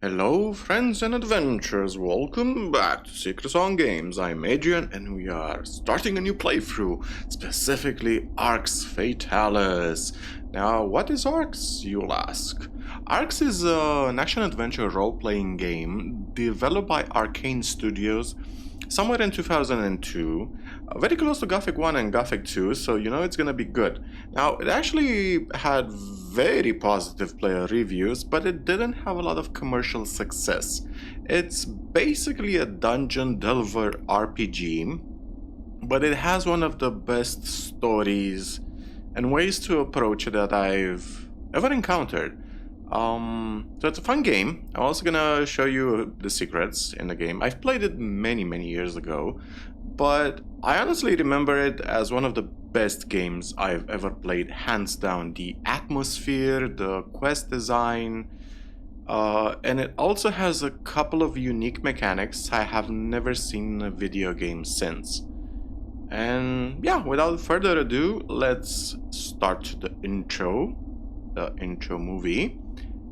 Hello friends and adventurers, welcome back to Secret Song Games. I'm Adrian and we are starting a new playthrough, specifically Arx Fatalis. Now what is Arx, you'll ask? Arx is an action-adventure role-playing game developed by Arkane Studios somewhere in 2002, very close to Gothic 1 and Gothic 2, so you know it's gonna be good. Now, it actually had very positive player reviews, but it didn't have a lot of commercial success. It's basically a dungeon delver RPG, but it has one of the best stories and ways to approach it that I've ever encountered. So it's a fun game. I'm also gonna show you the secrets in the game. I've played it many years ago, but I honestly remember it as one of the best games I've ever played, hands down. The atmosphere, the quest design, and it also has a couple of unique mechanics I have never seen in a video game since. And yeah, without further ado, let's start the intro movie,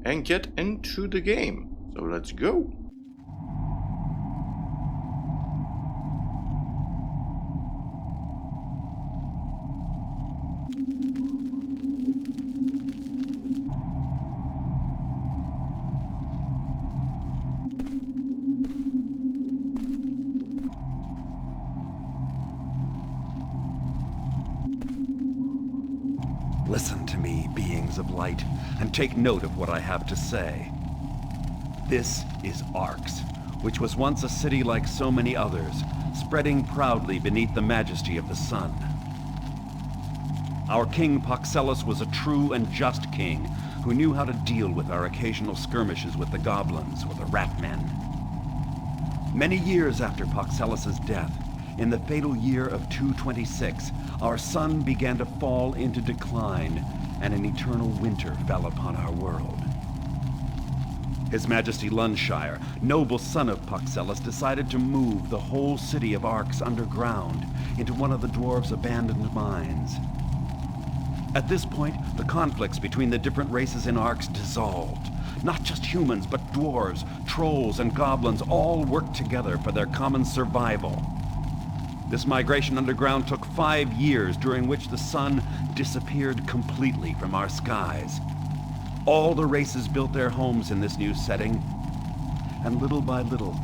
and get into the game. So let's go. Listen to me, beings of light, and take note of what I have to say. This is Arx, which was once a city like so many others, spreading proudly beneath the majesty of the sun. Our king Paxellus was a true and just king who knew how to deal with our occasional skirmishes with the goblins or the rat men. Many years after Paxellus's death, in the fatal year of 226, our sun began to fall into decline, and an eternal winter fell upon our world. His Majesty Lunshire, noble son of Paxellus, decided to move the whole city of Arx underground into one of the dwarves' abandoned mines. At this point, the conflicts between the different races in Arx dissolved. Not just humans, but dwarves, trolls, and goblins all worked together for their common survival. This migration underground took 5 years, during which the sun disappeared completely from our skies. All the races built their homes in this new setting, and little by little,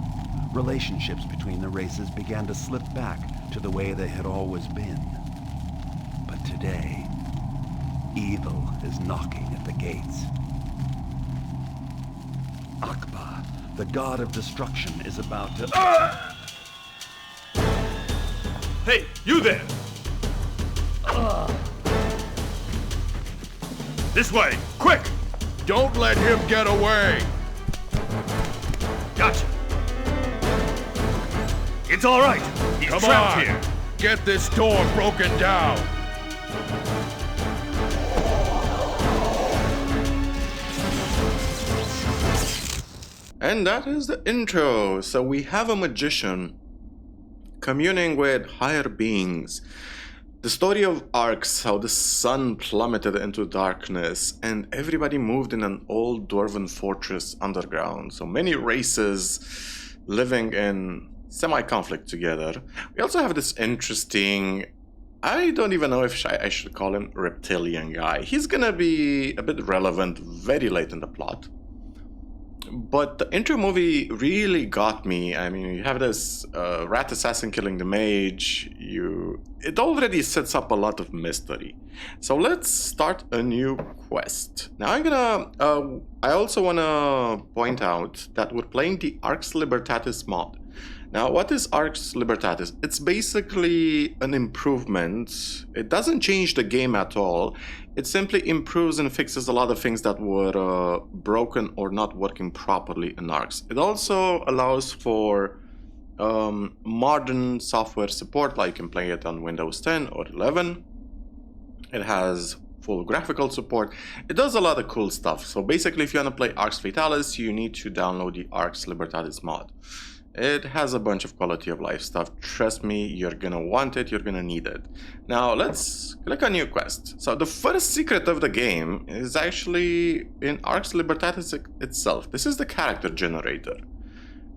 relationships between the races began to slip back to the way they had always been. But today, evil is knocking at the gates. Akba, the god of destruction, is about to... Hey, you there! This way, quick! Don't let him get away! Gotcha! It's all right. He's Come trapped on! here. Get this door broken down! And that is the intro. So we have a magician communing with higher beings. The story of Arx, how the sun plummeted into darkness and everybody moved in an old dwarven fortress underground. So many races living in semi-conflict together. We also have this interesting, I don't even know if I should call him reptilian guy. He's gonna be a bit relevant very late in the plot. But the intro movie really got me. I mean, you have this rat assassin killing the mage. It already sets up a lot of mystery. So let's start a new quest. Now I also wanna point out that we're playing the Arx Libertatis mod. Now, what is Arx Libertatis? It's basically an improvement. It doesn't change the game at all. It simply improves and fixes a lot of things that were broken or not working properly in Arx. It also allows for modern software support, like you can play it on Windows 10 or 11. It has full graphical support. It does a lot of cool stuff. So basically, if you want to play Arx Fatalis, you need to download the Arx Libertatis mod. It has a bunch of quality of life stuff. Trust me, you're gonna want it, you're gonna need it. Now let's click on new quest. So the first secret of the game is actually in Arx Libertatis itself. This is the character generator.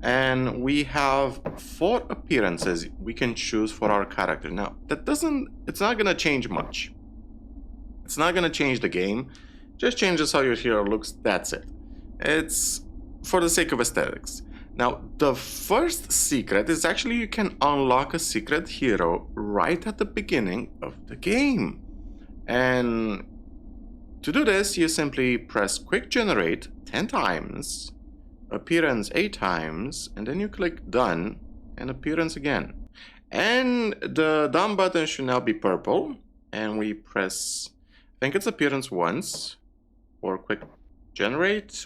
And we have 4 appearances we can choose for our character. Now, it's not gonna change much. It's not gonna change the game. Just changes how your hero looks, that's it. It's for the sake of aesthetics. Now, the first secret is actually you can unlock a secret hero right at the beginning of the game. And to do this, you simply press quick generate 10 times, appearance 8 times, and then you click done and appearance again. And the done button should now be purple, and we press, I think it's appearance once, or quick generate,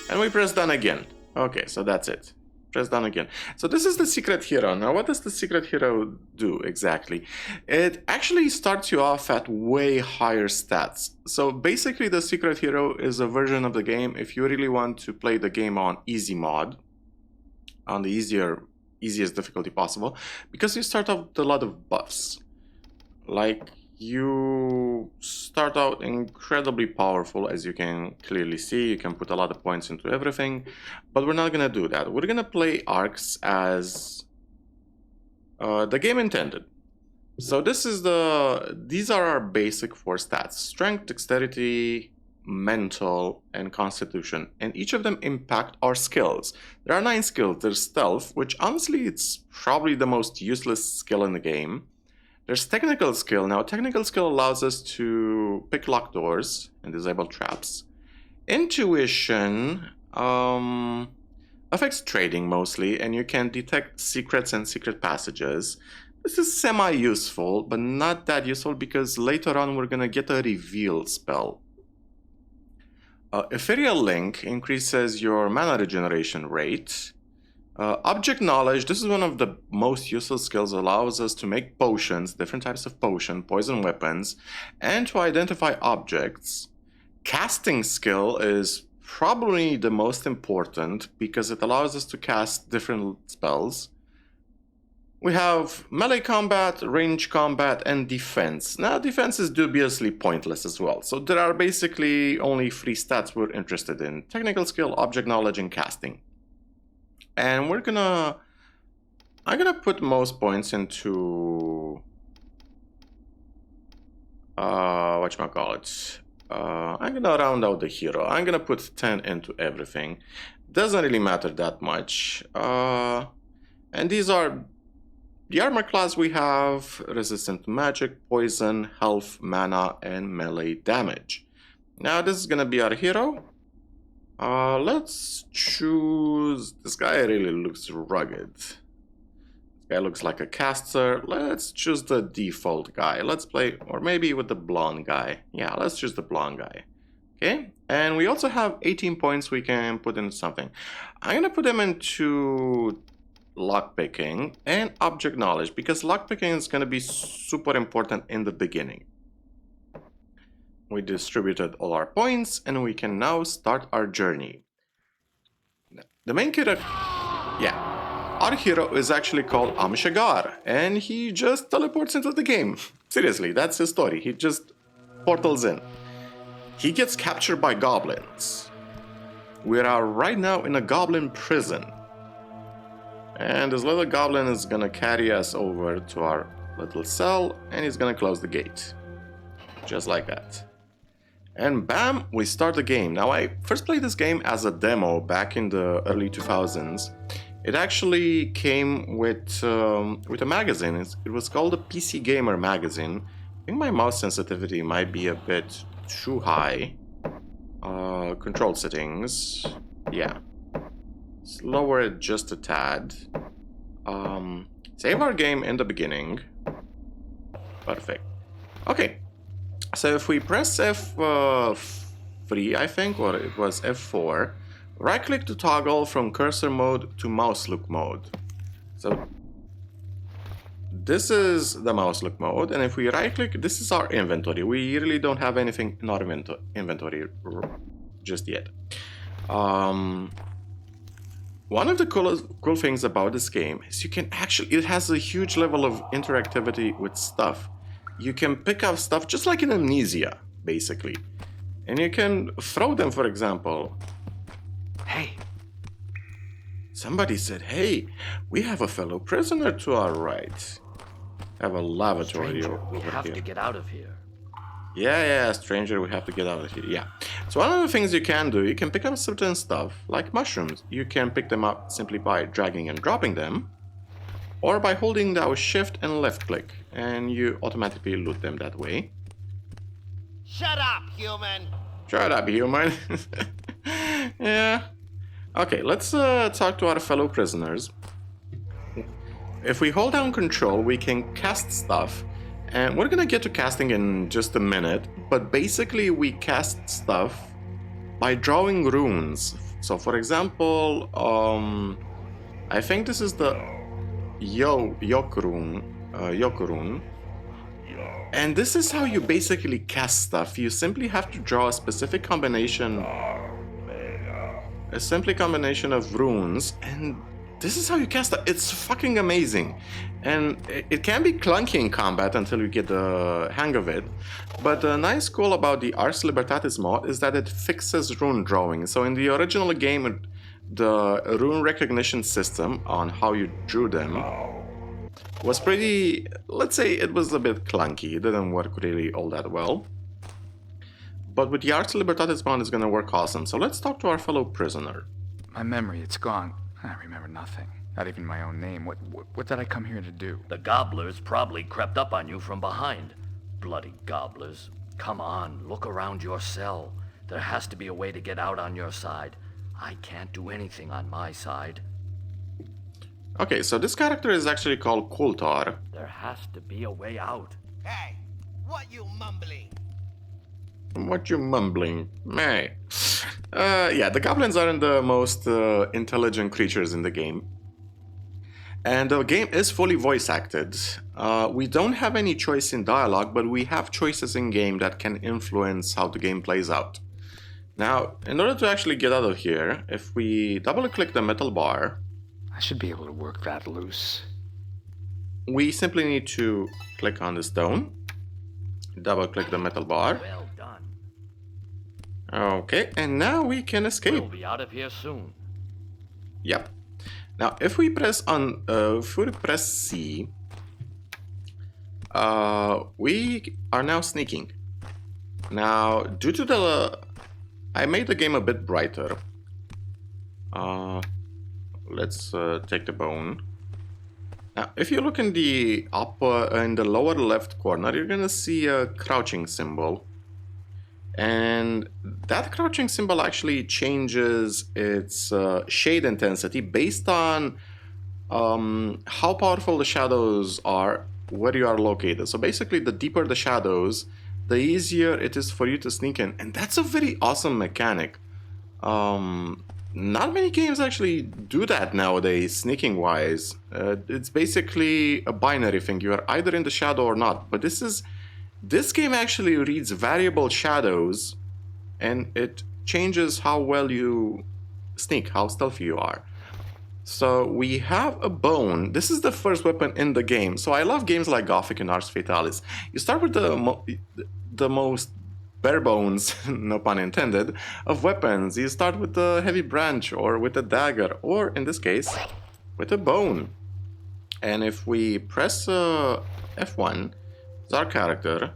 and we press done again. Okay, so that's it. Press done again. So this is the secret hero. Now, what does the secret hero do exactly? It actually starts you off at way higher stats. So basically, the secret hero is a version of the game if you really want to play the game on easy mod, on the easiest difficulty possible, because you start out with a lot of buffs. Like, you start out incredibly powerful, as you can clearly see. You can put a lot of points into everything, but we're not gonna do that. We're gonna play Arx as the game intended. So these are our basic 4 stats: strength, dexterity, mental, and constitution, and each of them impact our skills. There are 9 skills. There's stealth, which honestly it's probably the most useless skill in the game. There's technical skill. Now, technical skill allows us to pick locked doors and disable traps. Intuition affects trading mostly, and you can detect secrets and secret passages. This is semi-useful, but not that useful because later on we're gonna get a reveal spell. Ethereal Link increases your mana regeneration rate. Object Knowledge, this is one of the most useful skills, allows us to make potions, different types of poison weapons, and to identify objects. Casting skill is probably the most important because it allows us to cast different spells. We have melee combat, range combat, and defense. Now, defense is dubiously pointless as well, so there are basically only 3 stats we're interested in: technical skill, object knowledge, and casting. And I'm gonna put most points into whatchamacallit. I'm gonna round out the hero. I'm gonna put 10 into everything. Doesn't really matter that much. And these are the armor class we have: resistant to magic, poison, health, mana, and melee damage. Now this is gonna be our hero. Let's choose... This guy really looks rugged. This guy looks like a caster. Let's choose the default guy. Let's play, or maybe with the blonde guy. Yeah, let's choose the blonde guy. Okay, and we also have 18 points we can put into something. I'm gonna put them into lockpicking and object knowledge, because lockpicking is gonna be super important in the beginning. We distributed all our points, and we can now start our journey. The main character, our hero is actually called Shaegar, and he just teleports into the game. Seriously, that's his story. He just portals in. He gets captured by goblins. We are right now in a goblin prison. And this little goblin is gonna carry us over to our little cell, and he's gonna close the gate. Just like that. And bam, we start the game. Now, I first played this game as a demo back in the early 2000s. It actually came with a magazine. It was called a PC Gamer magazine. I think my mouse sensitivity might be a bit too high. Control settings. Yeah. Let's lower it just a tad. Save our game in the beginning. Perfect. Okay. So if we press F3, I think, or it was F4, right-click to toggle from cursor mode to mouse look mode. So this is the mouse look mode, and if we right-click, this is our inventory. We really don't have anything in our inventory just yet. one of the cool things about this game is you can actually, it has a huge level of interactivity with stuff. You can pick up stuff just like in Amnesia, basically. And you can throw them, for example. Hey. Somebody said, hey, we have a fellow prisoner to our right. Have a lavatory Stranger, over we have here. to get out of here. Yeah, stranger, we have to get out of here. Yeah. So one of the things you can do, you can pick up certain stuff, like mushrooms. You can pick them up simply by dragging and dropping them, or by holding down shift and left click, and you automatically loot them that way. Shut up, human! Shut up, human. Yeah. Okay, let's talk to our fellow prisoners. If we hold down control, we can cast stuff. And we're gonna get to casting in just a minute, but basically we cast stuff by drawing runes. So for example, I think this is the Yok rune. And this is how you basically cast stuff. You simply have to draw a specific combination of runes, and this is how you cast it. It's fucking amazing. And it can be clunky in combat until you get the hang of it. But the nice cool about the Arx Fatalis mod is that it fixes rune drawing. So in the original game, the rune recognition system on how you drew them was pretty, let's say it was a bit clunky. It didn't work really all that well. But with the Arx Fatalis mod, it's gonna work awesome. So let's talk to our fellow prisoner. My memory, it's gone. I remember nothing. Not even my own name. What did I come here to do? The gobblers probably crept up on you from behind. Bloody gobblers. Come on, look around your cell. There has to be a way to get out on your side. I can't do anything on my side. Okay, so this character is actually called Kultar. There has to be a way out. Hey, what you mumbling? What you mumbling? Meh. Yeah, the goblins aren't the most intelligent creatures in the game. And the game is fully voice acted. We don't have any choice in dialogue, but we have choices in game that can influence how the game plays out. Now, in order to actually get out of here, if we double click the metal bar, I should be able to work that loose. we simply need to click on the stone, double click the metal bar. Well done. Okay, and now we can escape. We'll be out of here soon. Yep. Now, if we press C, we are now sneaking. Now, due to the, I made the game a bit brighter. Let's take the bone. Now, if you look in the lower left corner, you're gonna see a crouching symbol. And that crouching symbol actually changes its shade intensity based on how powerful the shadows are where you are located. So basically, the deeper the shadows, the easier it is for you to sneak in. And that's a very awesome mechanic. Not many games actually do that nowadays, sneaking wise. It's basically a binary thing. You are either in the shadow or not. But this game actually reads variable shadows, and it changes how well you sneak, how stealthy you are. So we have a bone. This is the first weapon in the game. So I love games like Gothic and Arx Fatalis. You start with the most bare bones, no pun intended, of weapons. You start with the heavy branch, or with a dagger, or in this case, with a bone. And if we press F1, it's our character.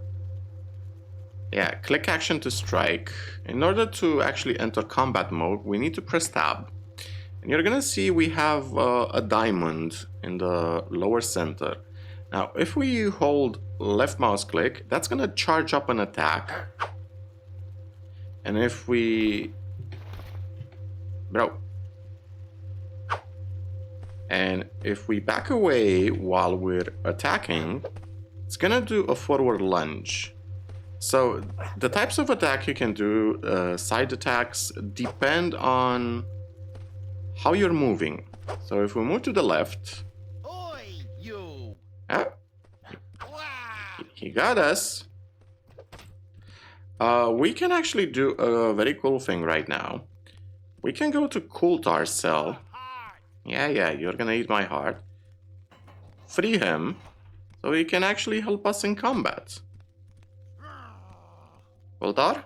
Yeah, click action to strike. In order to actually enter combat mode, we need to press tab. And you're gonna see we have a diamond in the lower center. Now, if we hold left mouse click, that's gonna charge up an attack. And if we... And if we back away while we're attacking, it's gonna do a forward lunge. So the types of attack you can do, side attacks, depend on how you're moving. So if we move to the left... Oi, you! Ah, Wah! he got us. We can actually do a very cool thing right now. We can go to Kultar's cell. Yeah, you're gonna eat my heart. Free him, so he can actually help us in combat. Voltar?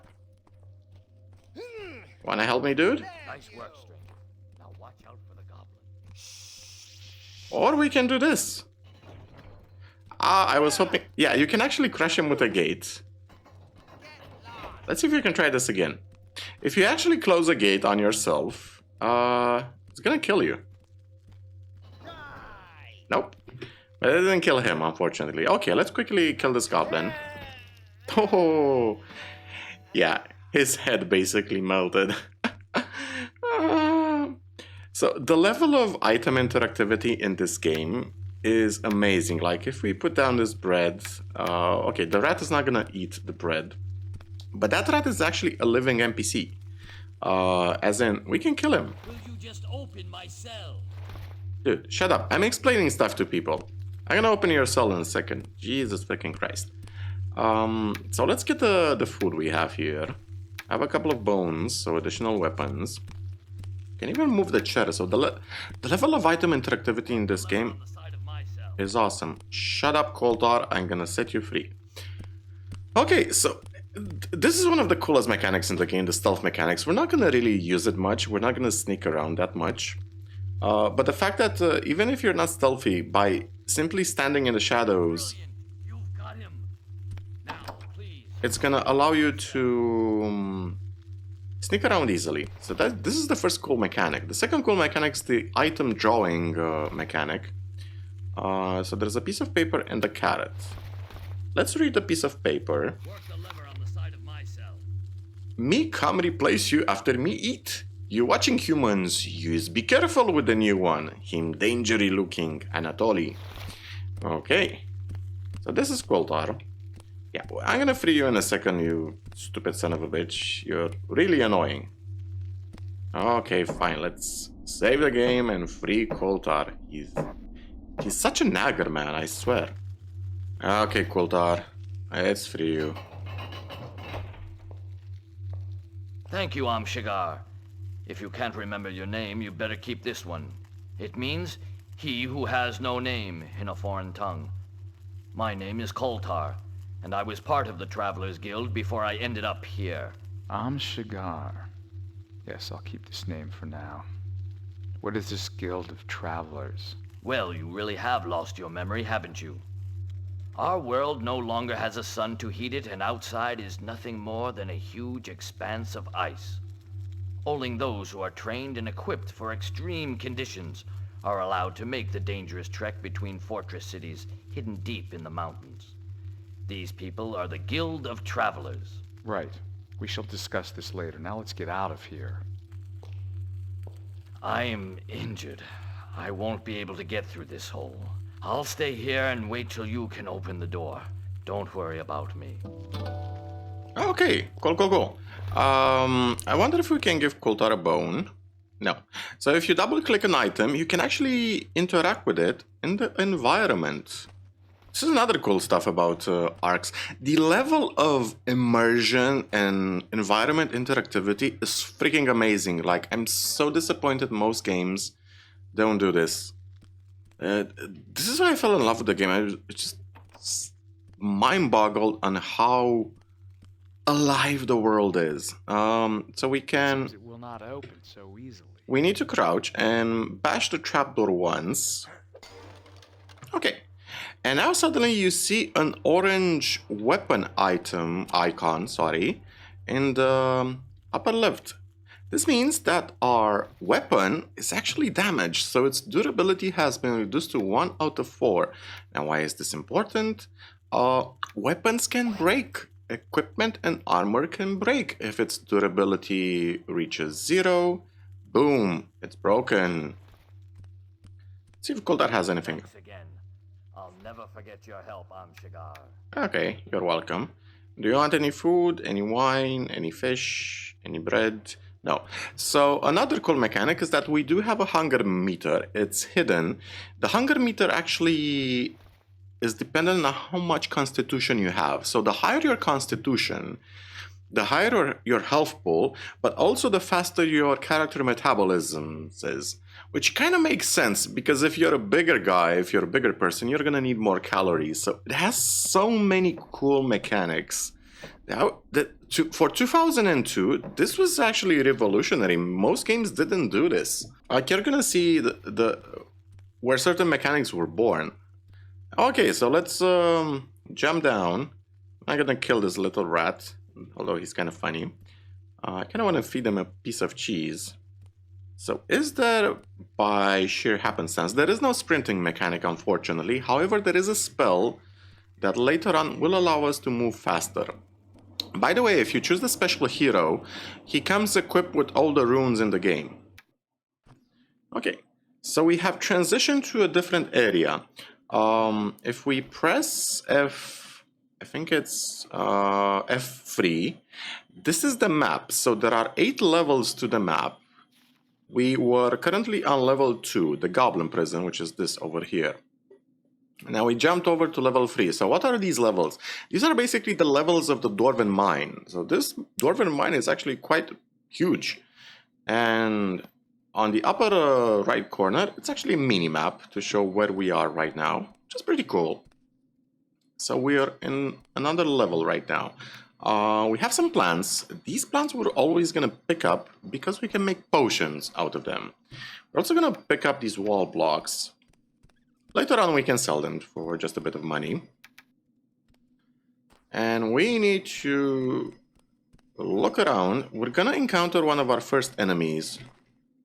Wanna help me, dude? Nice work, stranger. Now watch out for the goblin. Or we can do this. I was hoping... Yeah, you can actually crush him with a gate. Let's see if we can try this again. If you actually close a gate on yourself, it's gonna kill you. Nope. But it didn't kill him, unfortunately. Okay, let's quickly kill this goblin. Oh, yeah, his head basically melted. So the level of item interactivity in this game is amazing. Like if we put down this bread, okay, the rat is not gonna eat the bread, but that rat is actually a living NPC. As in, we can kill him. Will you just open my cell? Dude, shut up. I'm explaining stuff to people. I'm gonna open your cell in a second. Jesus fucking Christ. So let's get the food we have here. I have a couple of bones, so additional weapons. Can even move the chair, so the level of item interactivity in this game is awesome. Shut up, Koltar, I'm gonna set you free. Okay, so this is one of the coolest mechanics in the game, the stealth mechanics. We're not gonna really use it much, we're not gonna sneak around that much. But the fact that even if you're not stealthy, by simply standing in the shadows, You've got him. Now, please. it's gonna allow you to sneak around easily. So this is the first cool mechanic. The second cool mechanic is the item drawing mechanic. So there's a piece of paper and a carrot. Let's read the piece of paper. Work the lever on the side of my cell. Me come replace you after me eat. You watching humans use. Be careful with the new one. Him dangery looking. Anatoly. Okay. So this is Koltar. Yeah, I'm gonna free you in a second, you stupid son of a bitch. You're really annoying. Okay, fine. Let's save the game and free Koltar. He's such a nagger, man, I swear. Okay, Koltar. Let's free you. Thank you, Shaegar. If you can't remember your name, you better keep this one. It means he who has no name in a foreign tongue. My name is Koltar, and I was part of the Travelers Guild before I ended up here. I'm Shaegar. Yes, I'll keep this name for now. What is this guild of travelers? Well, you really have lost your memory, haven't you? Our world no longer has a sun to heat it, and outside is nothing more than a huge expanse of ice. Only those who are trained and equipped for extreme conditions are allowed to make the dangerous trek between fortress cities hidden deep in the mountains. These people are the Guild of Travelers. Right. We shall discuss this later. Now let's get out of here. I am injured. I won't be able to get through this hole. I'll stay here and wait till you can open the door. Don't worry about me. Okay, cool. I wonder if we can give Koltar a bone. No. So if you double click an item, you can actually interact with it in the environment. This is another cool stuff about Arx. The level of immersion and environment interactivity is freaking amazing. Like, I'm so disappointed most games don't do this. This is why I fell in love with the game. I was just mind-boggled on how alive the world is. So we can... It will not open so easily. We need to crouch and bash the trapdoor once. Okay. And now suddenly you see an orange weapon icon, in the upper left. This means that our weapon is actually damaged, so its durability has been reduced to 1 out of 4. Now, why is this important? Weapons can break. Equipment and armor can break. If its durability reaches 0, boom, it's broken. Let's see if Koltar has anything. Thanks again. I'll never forget your help, Shaegar. Okay, you're welcome. Do you want any food, any wine, any fish, any bread? No. So another cool mechanic is that we do have a hunger meter. It's hidden. The hunger meter actually is dependent on how much constitution you have. So the higher your constitution, the higher your health pool, but also the faster your character metabolism is. Which kind of makes sense, because if you're a bigger guy, if you're a bigger person, you're gonna need more calories. So it has so many cool mechanics. Now, for 2002, this was actually revolutionary. Most games didn't do this. Like, you're gonna see where certain mechanics were born. Okay, so let's jump down. I'm gonna kill this little rat, although he's kind of funny. I kind of want to feed him a piece of cheese. So is there, by sheer happenstance, there is no sprinting mechanic, unfortunately. However, there is a spell that later on will allow us to move faster. By the way, if you choose the special hero, he comes equipped with all the runes in the game. Okay, so we have transitioned to a different area. If we press I think it's F3, this is the map. So there are 8 levels to the map. We were currently on level 2, the goblin prison, which is this over here. Now we jumped over to level 3. So what are these levels? These are basically the levels of the dwarven mine. So this dwarven mine is actually quite huge. And on the upper right corner, it's actually a mini-map to show where we are right now, which is pretty cool. So we are in another level right now. We have some plants. These plants we're always going to pick up because we can make potions out of them. We're also going to pick up these wall blocks. Later on we can sell them for just a bit of money. And we need to look around. We're going to encounter one of our first enemies,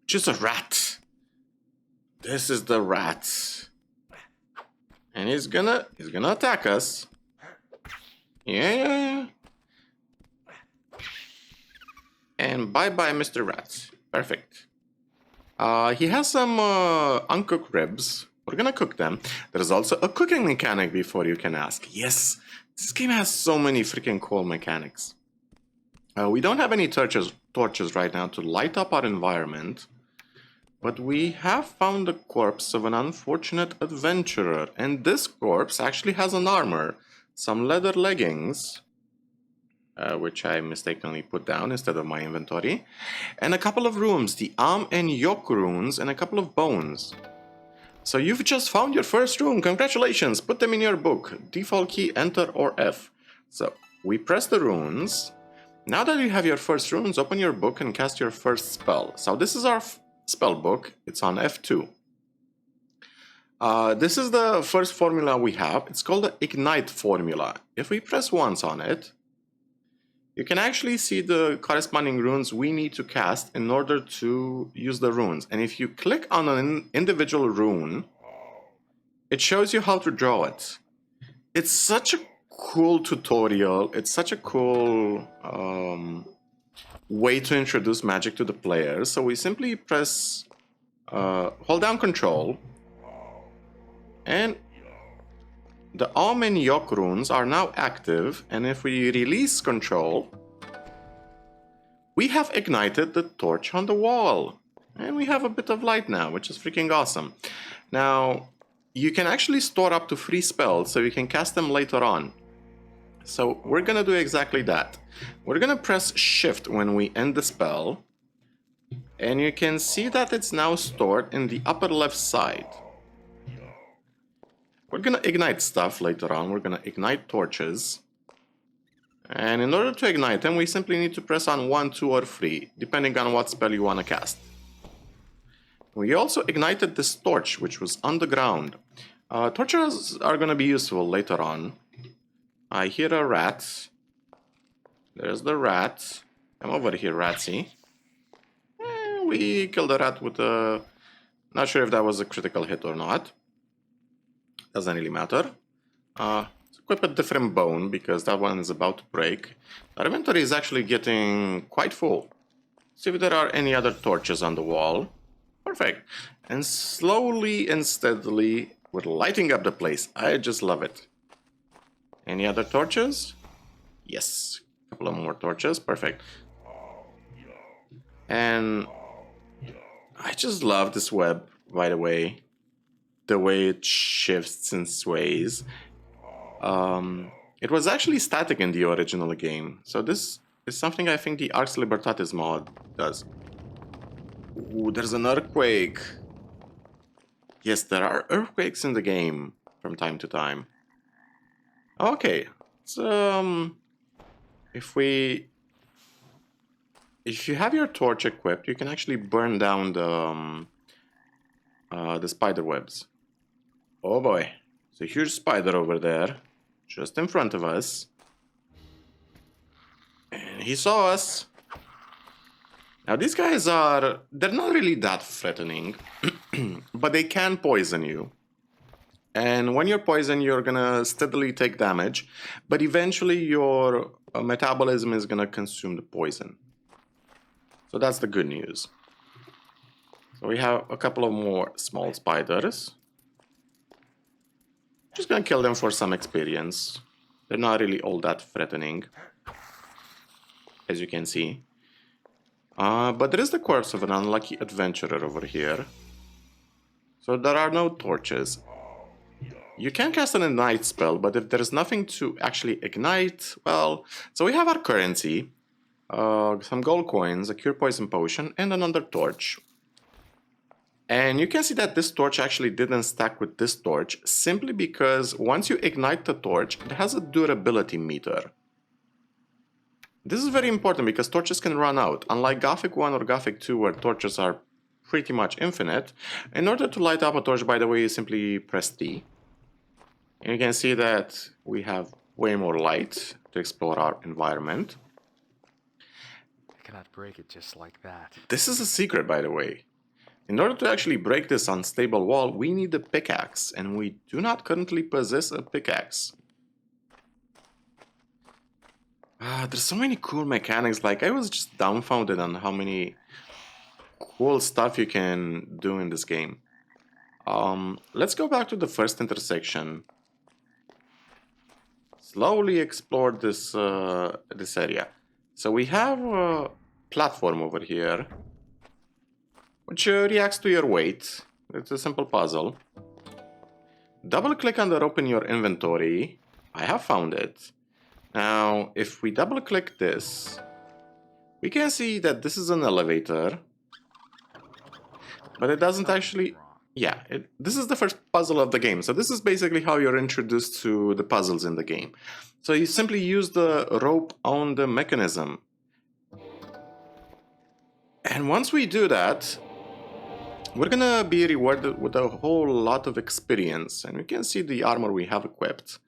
which is a rat. This is the rat. And he's gonna attack us. Yeah. And bye-bye, Mr. Rat. Perfect. He has some uncooked ribs. We're gonna cook them. There's also a cooking mechanic before you can ask. Yes, this game has so many freaking cool mechanics. We don't have any torches right now to light up our environment. But we have found the corpse of an unfortunate adventurer. And this corpse actually has an armor, some leather leggings, which I mistakenly put down instead of my inventory, and a couple of runes, the arm and yoke runes, and a couple of bones. So you've just found your first rune. Congratulations. Put them in your book. Default key, enter or F. So we press the runes. Now that you have your first runes, open your book and cast your first spell. So this is our spell book. It's on F2. This is the first formula we have. It's called the Ignite formula. If we press once on it, you can actually see the corresponding runes we need to cast in order to use the runes. And if you click on an individual rune, it shows you how to draw it. It's such a cool tutorial. It's such a cool way to introduce magic to the players. So we simply press, hold down Control, and the Arm and Yoke runes are now active, and if we release Control, we have ignited the torch on the wall. And we have a bit of light now, which is freaking awesome. Now, you can actually store up to 3 spells, so you can cast them later on. So we're gonna do exactly that. We're gonna press Shift when we end the spell, and you can see that it's now stored in the upper left side. We're gonna ignite stuff later on. We're gonna ignite torches. And in order to ignite them, we simply need to press on 1, 2, or 3, depending on what spell you wanna cast. We also ignited this torch, which was on the ground. Torches are gonna be useful later on. I hear a rat. There's the rat. Come over here, Ratsy. We killed the rat with a... Not sure if that was a critical hit or not. Doesn't really matter. Let's equip a different bone because that one is about to break. Our inventory is actually getting quite full. See if there are any other torches on the wall. Perfect. And slowly and steadily, we're lighting up the place. I just love it. Any other torches? Yes. A couple of more torches. Perfect. And I just love this web, by the way. The way it shifts and sways. It was actually static in the original game. So this is something I think the Arx Fatalis mod does. Ooh, there's an earthquake. Yes, there are earthquakes in the game from time to time. Okay, so if you have your torch equipped, you can actually burn down the spider webs. Oh boy, there's a huge spider over there, just in front of us. And he saw us. Now these guys they're not really that threatening, but they can poison you. And when you're poisoned, you're gonna steadily take damage, but eventually your metabolism is gonna consume the poison. So that's the good news. So we have a couple of more small spiders. Just gonna kill them for some experience. They're not really all that threatening, as you can see. But there is the corpse of an unlucky adventurer over here. So there are no torches. You can cast an ignite spell, but if there's nothing to actually ignite, well... So we have our currency, some gold coins, a cure poison potion, and another torch. And you can see that this torch actually didn't stack with this torch, simply because once you ignite the torch, it has a durability meter. This is very important because torches can run out. Unlike Gothic 1 or Gothic 2, where torches are pretty much infinite, in order to light up a torch, by the way, you simply press T. And you can see that we have way more light to explore our environment. I cannot break it just like that. This is a secret, by the way. In order to actually break this unstable wall, we need a pickaxe, and we do not currently possess a pickaxe. There's so many cool mechanics, like I was just dumbfounded on how many cool stuff you can do in this game. Let's go back to the first intersection. Slowly explore this this area. So we have a platform over here, which reacts to your weight. It's a simple puzzle. Double click on the open your inventory. I have found it. Now, if we double click this, we can see that this is an elevator, but it doesn't actually... Yeah, this is the first puzzle of the game. So this is basically how you're introduced to the puzzles in the game. So you simply use the rope on the mechanism. And once we do that, we're gonna be rewarded with a whole lot of experience. And we can see the armor we have equipped.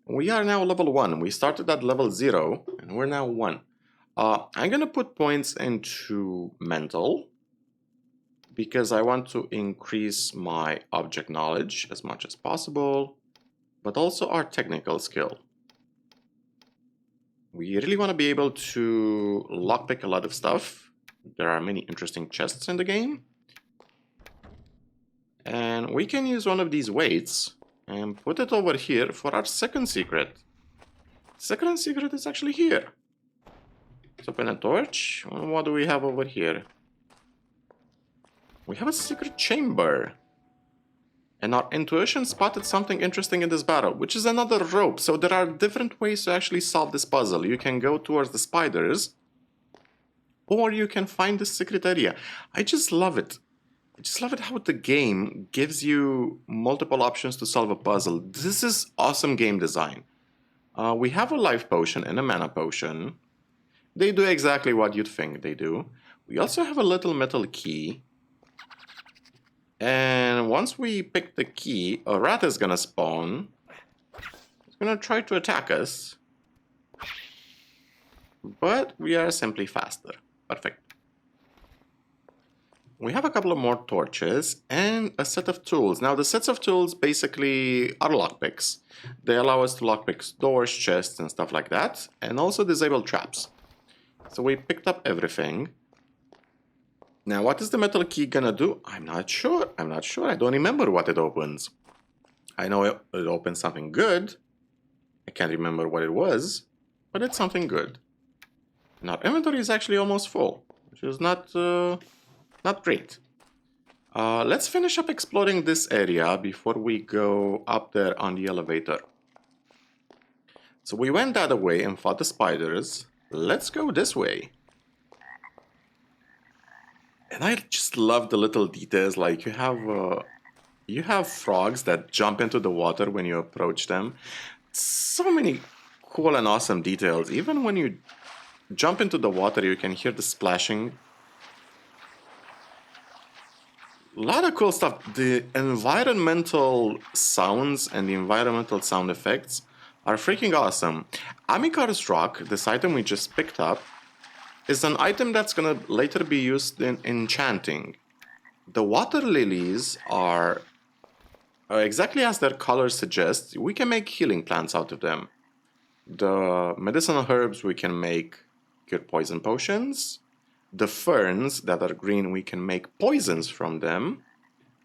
We are now level 1. We started at level 0, and we're now 1. I'm gonna put points into mental, because I want to increase my object knowledge as much as possible, but also our technical skill. We really want to be able to lockpick a lot of stuff. There are many interesting chests in the game. And we can use one of these weights and put it over here for our second secret. Second secret is actually here. Let's open a torch. What do we have over here? We have a secret chamber. And our intuition spotted something interesting in this battle, which is another rope. So there are different ways to actually solve this puzzle. You can go towards the spiders, or you can find the secret area. I just love it. I just love it how the game gives you multiple options to solve a puzzle. This is awesome game design. We have a life potion and a mana potion. They do exactly what you'd think they do. We also have a little metal key. And once we pick the key, a rat is gonna spawn. It's gonna try to attack us. But we are simply faster. Perfect. We have a couple of more torches and a set of tools. Now the sets of tools basically are lockpicks. They allow us to lockpick doors, chests and stuff like that. And also disable traps. So we picked up everything. Now, what is the metal key gonna do? I'm not sure. I don't remember what it opens. I know it opens something good. I can't remember what it was, but it's something good. And our inventory is actually almost full, which is not great. Let's finish up exploring this area before we go up there on the elevator. So we went that way and fought the spiders. let's go this way. And I just love the little details, like you have frogs that jump into the water when you approach them. So many cool and awesome details. Even when you jump into the water, you can hear the splashing. A lot of cool stuff. The environmental sounds and the environmental sound effects are freaking awesome. Amicar's Rock, this item we just picked up, is an item that's gonna later be used in enchanting. The water lilies are exactly as their color suggests. We can make healing plants out of them. The medicinal herbs, we can make cure poison potions. The ferns that are green, we can make poisons from them.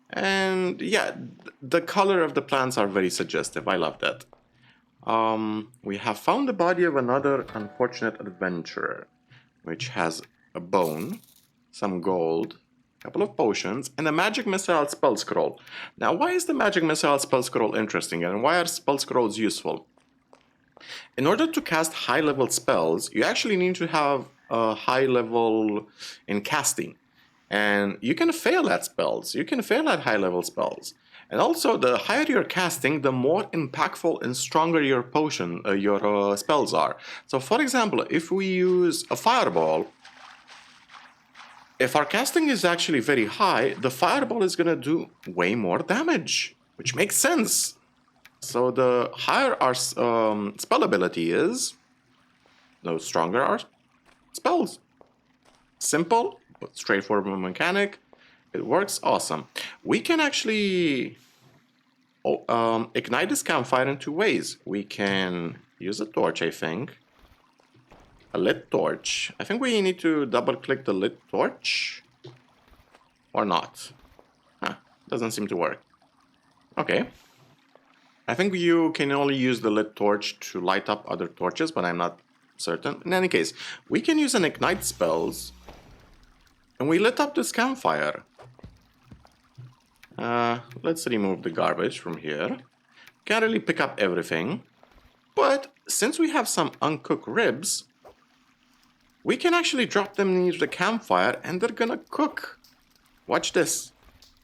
And yeah, the color of the plants are very suggestive. I love that. We have found the body of another unfortunate adventurer, which has a bone, some gold, a couple of potions, and a magic missile spell scroll. Now, why is the magic missile spell scroll interesting, and why are spell scrolls useful? In order to cast high-level spells, you actually need to have a high level in casting. And you can fail at spells. You can fail at high-level spells. And also, the higher you're casting, the more impactful and stronger your spells are. So, for example, if we use a fireball, if our casting is actually very high, the fireball is going to do way more damage, which makes sense. So, the higher our spell ability is, the stronger our spells. Simple, but straightforward mechanic. It works awesome. We can actually ignite this campfire in two ways. We can use a torch, I think. A lit torch. I think we need to double click the lit torch. Or not. Doesn't seem to work. Okay. I think you can only use the lit torch to light up other torches, but I'm not certain. In any case, we can use an ignite spells. And we lit up this campfire. Let's remove the garbage from here. Can't really pick up everything. But since we have some uncooked ribs, we can actually drop them near the campfire and they're gonna cook. Watch this.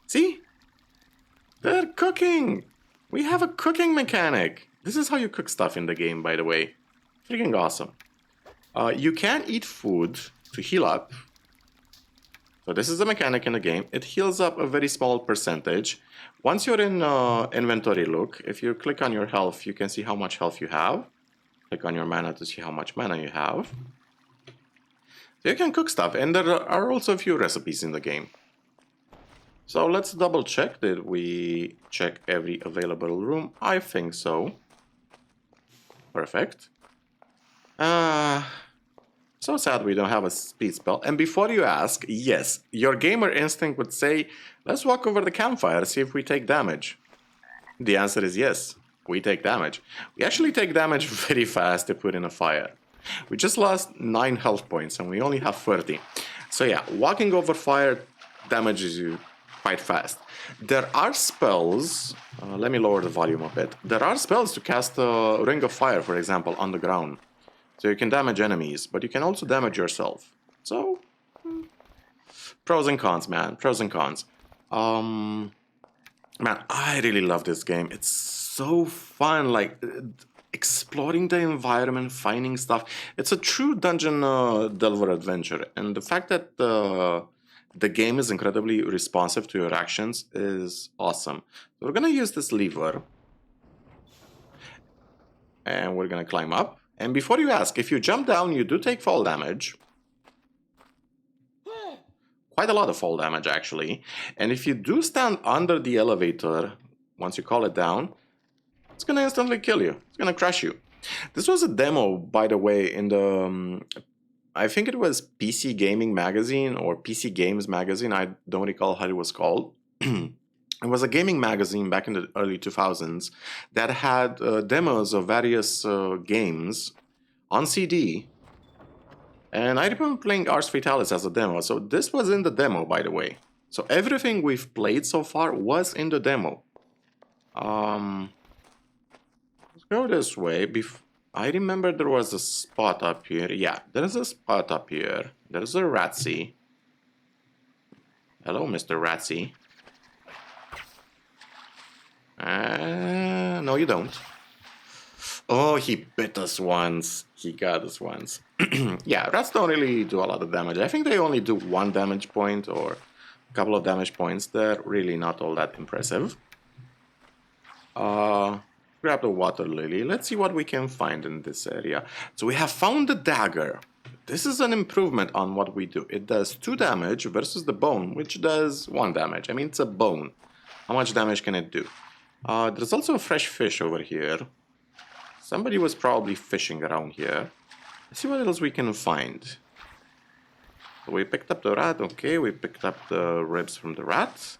See? They're cooking. We have a cooking mechanic. This is how you cook stuff in the game, by the way. Freaking awesome. You can eat food to heal up. So this is the mechanic in the game. It heals up a very small percentage. Once you're in inventory look, if you click on your health, you can see how much health you have. Click on your mana to see how much mana you have. So you can cook stuff, and there are also a few recipes in the game. So let's double check. Did we check every available room? I think so. Perfect. So sad we don't have a speed spell. And before you ask, yes, your gamer instinct would say, let's walk over the campfire, see if we take damage. The answer is yes, we take damage. We actually take damage very fast if we're in a fire. We just lost 9 health points and we only have 30. So yeah, walking over fire damages you quite fast. There are spells, let me lower the volume a bit. There are spells to cast a ring of fire, for example, on the ground. So you can damage enemies, but you can also damage yourself. So, pros and cons, man. Pros and cons. Man, I really love this game. It's so fun, like, exploring the environment, finding stuff. It's a true dungeon delver adventure. And the fact that the game is incredibly responsive to your actions is awesome. So we're going to use this lever. And we're going to climb up. And before you ask, if you jump down, you do take fall damage. Quite a lot of fall damage, actually. And if you do stand under the elevator, once you call it down, it's going to instantly kill you. It's going to crush you. This was a demo, by the way, in the... I think it was PC Gaming Magazine or PC Games Magazine. I don't recall how it was called. It was a gaming magazine back in the early 2000s that had demos of various games on CD. And I remember playing Arx Fatalis as a demo. So this was in the demo, by the way. So everything we've played so far was in the demo. Let's go this way. I remember there was a spot up here. Yeah, there's a spot up here. There's a Ratsy. Hello, Mr. Ratsy. No, you don't. Oh, he bit us once. He got us once. Yeah, rats don't really do a lot of damage. I think they only do 1 damage point or a couple of damage points. They're really not all that impressive. Grab the water lily. Let's see what we can find in this area. So we have found the dagger. This is an improvement on what we do. It does 2 damage versus the bone, which does 1 damage. I mean, it's a bone. How much damage can it do? There's also a fresh fish over here. Somebody was probably fishing around here. Let's see what else we can find. So we picked up the rat. Okay, we picked up the ribs from the rat.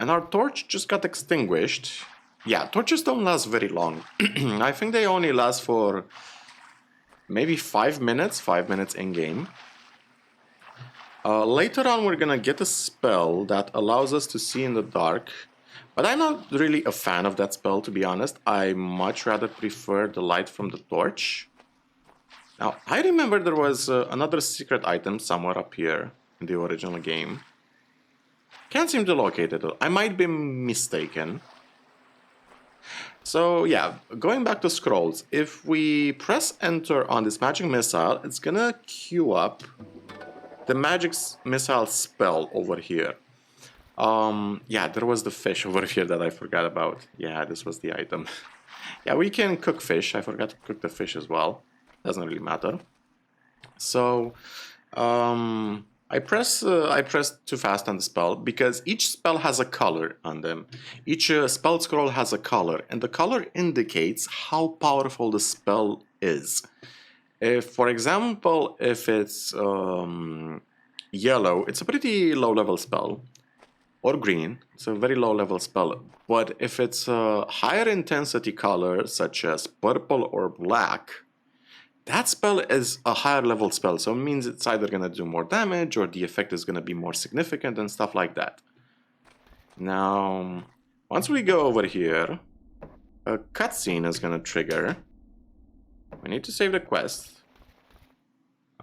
And our torch just got extinguished. Yeah, torches don't last very long. I think they only last for maybe 5 minutes. 5 minutes in-game. Later on, we're gonna get a spell that allows us to see in the dark. But I'm not really a fan of that spell, to be honest. I much rather prefer the light from the torch. Now, I remember there was another secret item somewhere up here in the original game. Can't seem to locate it. I might be mistaken. So, yeah, going back to scrolls. If we press enter on this magic missile, it's gonna queue up the magic missile spell over here. Yeah, there was the fish over here that I forgot about. Yeah, this was the item. Yeah, we can cook fish. I forgot to cook the fish as well. Doesn't really matter. So, I pressed too fast on the spell because each spell has a color on them. Each spell scroll has a color, and the color indicates how powerful the spell is. If, for example, if it's yellow, it's a pretty low-level spell. Or green, it's a very low-level spell. But if it's a higher intensity color, such as purple or black, that spell is a higher level spell. So it means it's either going to do more damage or the effect is going to be more significant and stuff like that. Now, once we go over here, a cutscene is going to trigger. We need to save the quest.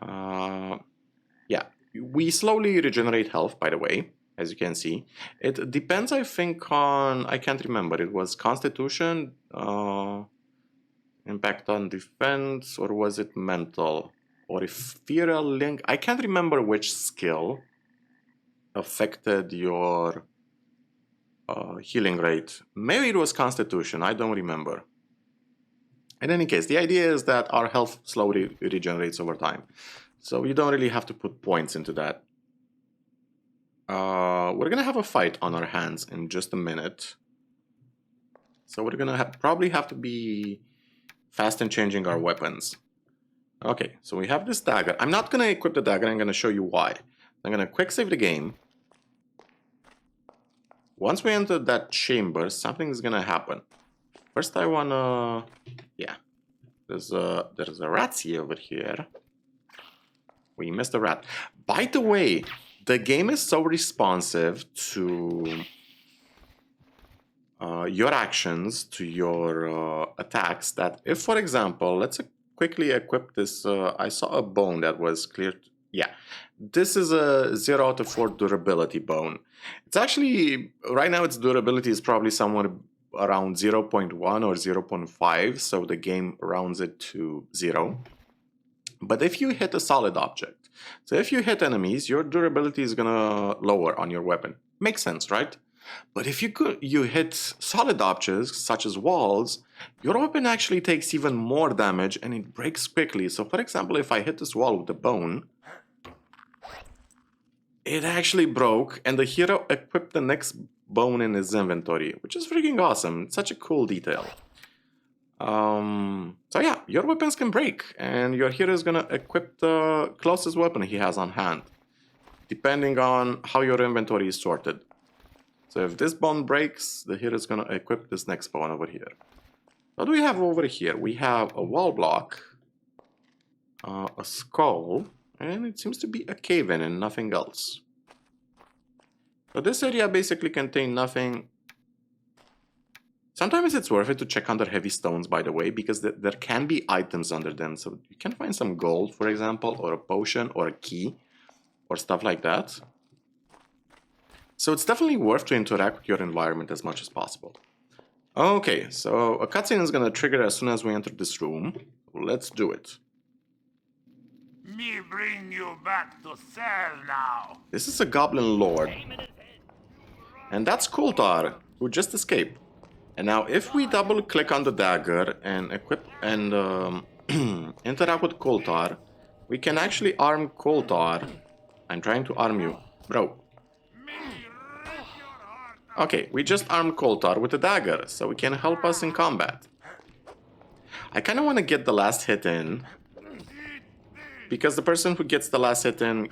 Yeah, we slowly regenerate health, by the way. As you can see, it depends, I think, on, I can't remember, it was Constitution, impact on defense, or was it mental, or ethereal link? I can't remember which skill affected your healing rate. Maybe it was Constitution, I don't remember. In any case, the idea is that our health slowly regenerates over time, so you don't really have to put points into that. We're gonna have a fight on our hands in just a minute. So we're gonna probably have to be fast in changing our weapons. Okay, so we have this dagger. I'm not gonna equip the dagger, I'm gonna show you why. I'm gonna quick save the game. Once we enter that chamber, something's gonna happen. First I wanna... yeah. There's a Ratsy over here. We missed a rat. By the way, the game is so responsive to your actions, to your attacks, that if, for example, let's quickly equip this. I saw a bone that was cleared. Yeah, this is a 0 out of 4 durability bone. It's actually, right now its durability is probably somewhere around 0.1 or 0.5, so the game rounds it to 0. But if you hit a solid object, so if you hit enemies, your durability is gonna lower on your weapon. Makes sense, right? But if you hit solid objects, such as walls, your weapon actually takes even more damage and it breaks quickly. So for example, if I hit this wall with a bone, it actually broke and the hero equipped the next bone in his inventory, which is freaking awesome. It's such a cool detail. So yeah, your weapons can break and your hero is gonna equip the closest weapon he has on hand, depending on how your inventory is sorted. So if this bone breaks, the hero is gonna equip this next bone over here. What do we have over here? We have a wall block, a skull, and it seems to be a cave-in and nothing else. So this area basically contains nothing Sometimes it's worth it to check under heavy stones, by the way, because there can be items under them. So you can find some gold, for example, or a potion, or a key, or stuff like that. So it's definitely worth to interact with your environment as much as possible. Okay, so a cutscene is going to trigger as soon as we enter this room. Let's do it. Me bring you back to cell now. This is a goblin lord. And that's Kultar, who just escaped. And now if we double click on the dagger and equip and interact with Kultar, we can actually arm Kultar. I'm trying to arm you, bro. Okay, we just armed Kultar with a dagger, so he can help us in combat. I kind of want to get the last hit in, because the person who gets the last hit in...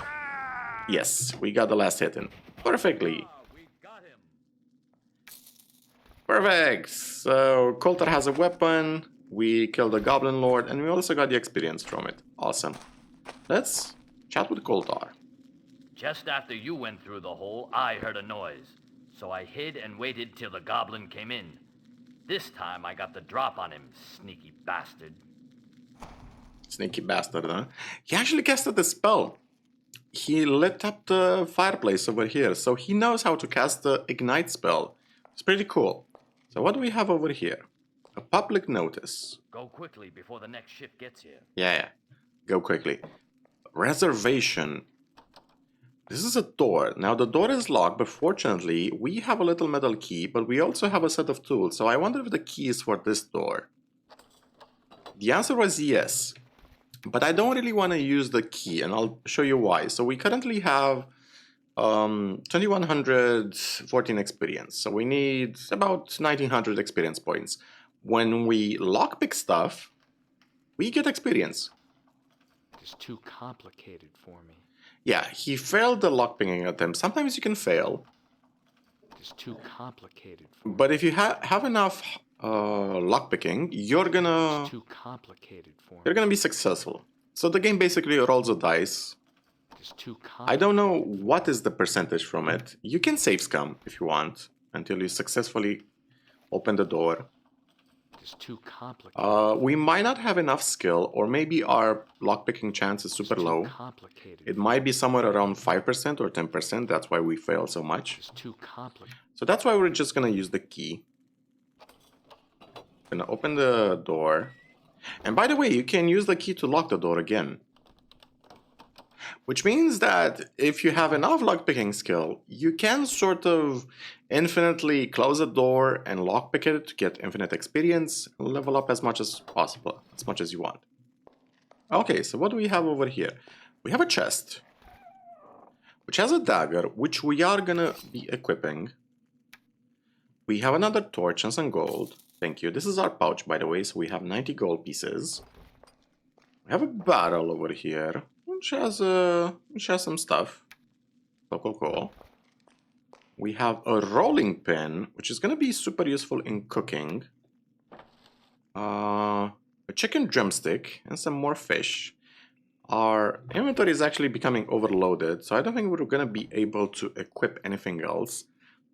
Yes, we got the last hit in. Perfectly. Perfect! So, Kultar has a weapon, we killed the Goblin Lord, and we also got the experience from it. Awesome. Let's chat with Kultar. Just after you went through the hole, I heard a noise. So I hid and waited till the goblin came in. This time I got the drop on him, sneaky bastard. Sneaky bastard, huh? He actually casted a spell. He lit up the fireplace over here, so he knows how to cast the ignite spell. It's pretty cool. So what do we have over here? A public notice. Go quickly before the next ship gets here. Yeah. Go quickly. Reservation. This is a door. Now the door is locked, but fortunately we have a little metal key, but we also have a set of tools. So I wonder if the key is for this door. The answer was yes. But I don't really want to use the key, and I'll show you why. So we currently have 2114 experience. So we need about 1900 experience points. When we lockpick stuff, we get experience. It's too complicated for me. Yeah, he failed the lockpicking attempt. Sometimes you can fail. It's too complicated for me. But if you have enough lockpicking, you're gonna... It's too complicated for me. You're gonna be successful. So the game basically rolls a dice. It's too complicated. I don't know what is the percentage from it. You can save scum if you want, until you successfully open the door. It's too complicated. We might not have enough skill, or maybe our lockpicking chance is super low. Complicated. It might be somewhere around 5% or 10%. That's why we fail so much. It's too complicated. So that's why we're just gonna use the key. Gonna open the door. And by the way, you can use the key to lock the door again. Which means that if you have enough lockpicking skill, you can sort of infinitely close a door and lockpick it to get infinite experience and level up as much as possible, as much as you want. Okay, so what do we have over here? We have a chest, which has a dagger, which we are gonna be equipping. We have another torch and some gold. Thank you. This is our pouch, by the way, so we have 90 gold pieces. We have a barrel over here, which has some stuff. Cool. We have a rolling pin, which is going to be super useful in cooking. A chicken drumstick and some more fish. Our inventory is actually becoming overloaded, so I don't think we're going to be able to equip anything else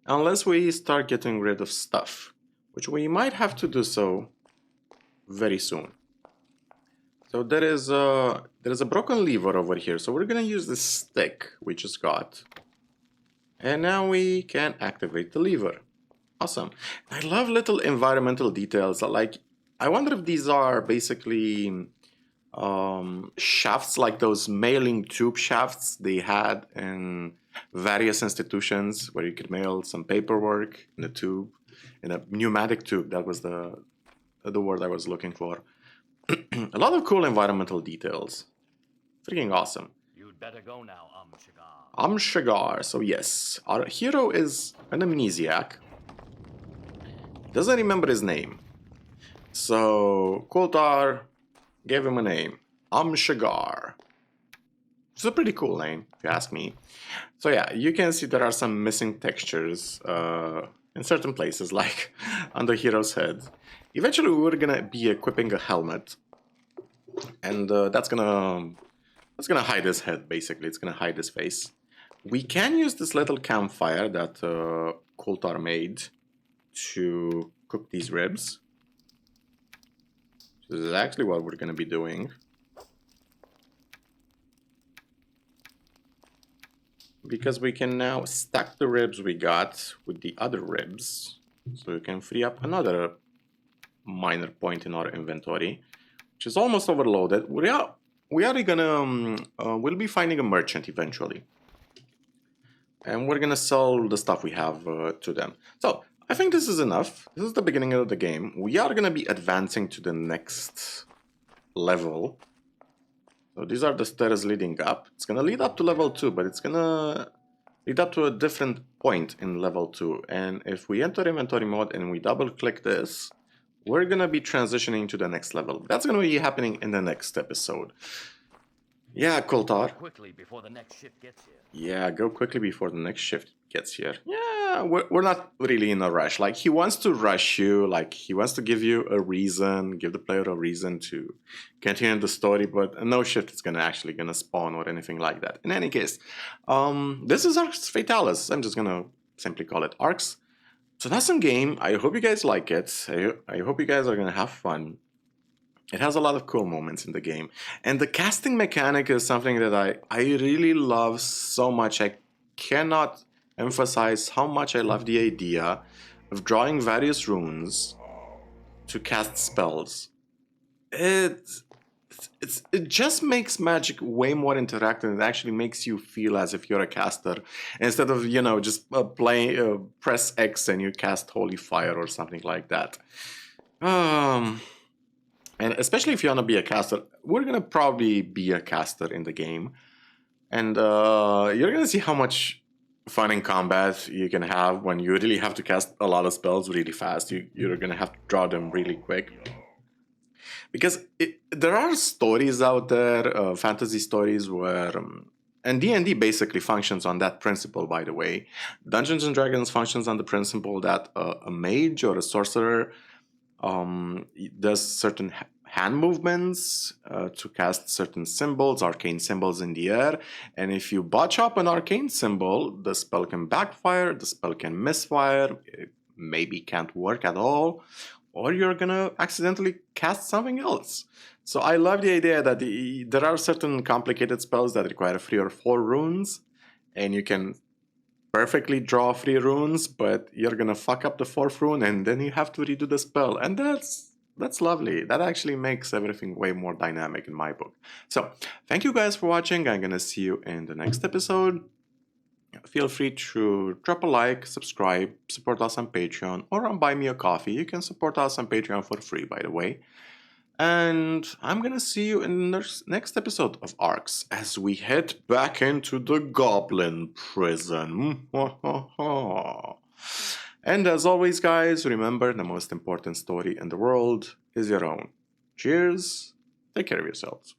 unless we start getting rid of stuff, which we might have to do so very soon. So there is a broken lever over here, so we're gonna use this stick we just got. And now we can activate the lever. Awesome. I love little environmental details, like, I wonder if these are basically shafts, like those mailing tube shafts they had in various institutions where you could mail some paperwork in a tube, in a pneumatic tube. That was the word I was looking for. A lot of cool environmental details. Freaking awesome. You'd better go now, Shaegar. Shaegar. So yes, our hero is an amnesiac. Doesn't remember his name. So Kultar gave him a name. Shaegar. It's a pretty cool name, if you ask me. So yeah, you can see there are some missing textures in certain places, like on the hero's head. Eventually we're gonna be equipping a helmet, and that's gonna hide his head, basically. It's gonna hide his face. We can use this little campfire that Kultar made to cook these ribs. This is actually what we're gonna be doing. Because we can now stack the ribs we got with the other ribs. So we can free up another minor point in our inventory, which is almost overloaded. We are gonna, we'll be finding a merchant eventually. And we're gonna sell the stuff we have to them. So I think this is enough. This is the beginning of the game. We are gonna be advancing to the next level. So these are the stairs leading up. It's gonna lead up to level 2, but it's gonna lead up to a different point in level 2. And if we enter inventory mode and we double click this, we're gonna be transitioning to the next level. That's gonna be happening in the next episode. Yeah, Koltar. Quickly before the next ship gets here. Yeah, go quickly before the next shift gets here. Yeah, we're not really in a rush. Like, he wants to rush you, like, he wants to give you a reason, give the player a reason to continue the story, but no shift is actually gonna spawn or anything like that. In any case, this is Arx Fatalis. I'm just gonna simply call it Arx. It's an awesome game. I hope you guys like it. I hope you guys are gonna have fun. It has a lot of cool moments in the game. And the casting mechanic is something that I really love so much. I cannot emphasize how much I love the idea of drawing various runes to cast spells. It just makes Magic way more interactive. It actually makes you feel as if you're a caster. Instead of, you know, just press X and you cast Holy Fire or something like that. And especially if you want to be a caster, we're going to probably be a caster in the game. And you're going to see how much fun in combat you can have when you really have to cast a lot of spells really fast. You're going to have to draw them really quick. Because there are stories out there, fantasy stories where... and D&D basically functions on that principle, by the way. Dungeons & Dragons functions on the principle that a mage or a sorcerer does certain hand movements to cast certain symbols, arcane symbols in the air, and if you botch up an arcane symbol, the spell can backfire, the spell can misfire, it maybe can't work at all, or you're gonna accidentally cast something else. So I love the idea that there are certain complicated spells that require 3 or 4 runes, and you can perfectly draw 3 runes, but you're gonna fuck up the 4th rune and then you have to redo the spell. And that's lovely. That actually makes everything way more dynamic in my book. So, thank you guys for watching. I'm gonna see you in the next episode. Feel free to drop a like, subscribe, support us on Patreon, or on Buy Me a Coffee. You can support us on Patreon for free, by the way. And I'm gonna see you in the next episode of Arx as we head back into the goblin prison. And as always, guys, remember the most important story in the world is your own. Cheers, take care of yourselves.